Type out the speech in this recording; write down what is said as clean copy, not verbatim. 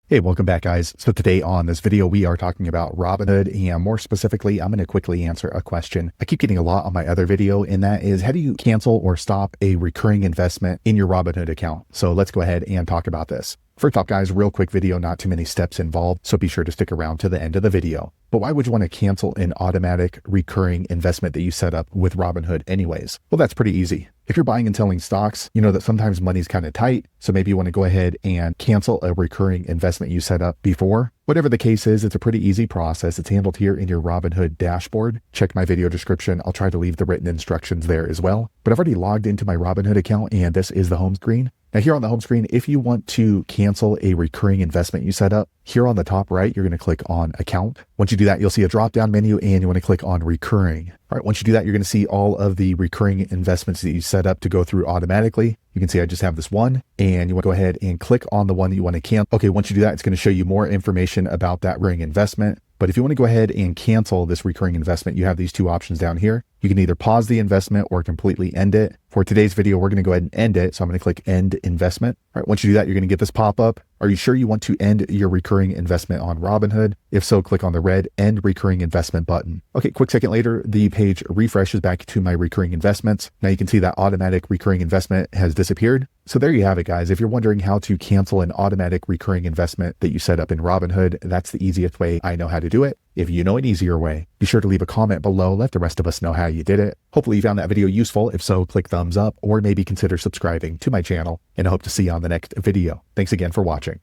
Hey, welcome back, guys. So today on this video, we are talking about Robinhood, and more specifically, I'm going to quickly answer a question I keep getting a lot on my other video, and that is, how do you cancel or stop a recurring investment in your Robinhood account? So let's go ahead and talk about this. First off, guys, real quick video, not too many steps involved, so be sure to stick around to the end of the video. But why would you want to cancel an automatic recurring investment that you set up with Robinhood anyways? Well, that's pretty easy. If you're buying and selling stocks, you know that sometimes money's kind of tight, so maybe you want to go ahead and cancel a recurring investment you set up before. Whatever the case is, it's a pretty easy process. It's handled here in your Robinhood dashboard. Check my video description. I'll try to leave the written instructions there as well. But I've already logged into my Robinhood account, and this is the home screen. Now here on the home screen, if you want to cancel a recurring investment you set up, here on the top right, you're going to click on Account. Once you do that, you'll see a drop-down menu, and you want to click on Recurring. All right, once you do that, you're going to see all of the recurring investments that you set up to go through automatically. You can see I just have this one, and you want to go ahead and click on the one that you want to cancel. Okay, once you do that, it's going to show you more information about that recurring investment. But if you want to go ahead and cancel this recurring investment, you have these two options down here. You can either pause the investment or completely end it. For today's video, we're going to go ahead and end it. So I'm going to click End Investment. All right, once you do that, you're going to get this pop-up. Are you sure you want to end your recurring investment on Robinhood? If so, click on the red End Recurring Investment button. Okay, quick second later, the page refreshes back to my recurring investments. Now you can see that automatic recurring investment has disappeared. So there you have it, guys. If you're wondering how to cancel an automatic recurring investment that you set up in Robinhood, that's the easiest way I know how to do it. If you know an easier way, be sure to leave a comment below. Let the rest of us know how you did it. Hopefully you found that video useful. If so, click thumbs up or maybe consider subscribing to my channel, and I hope to see you on the next video. Thanks again for watching.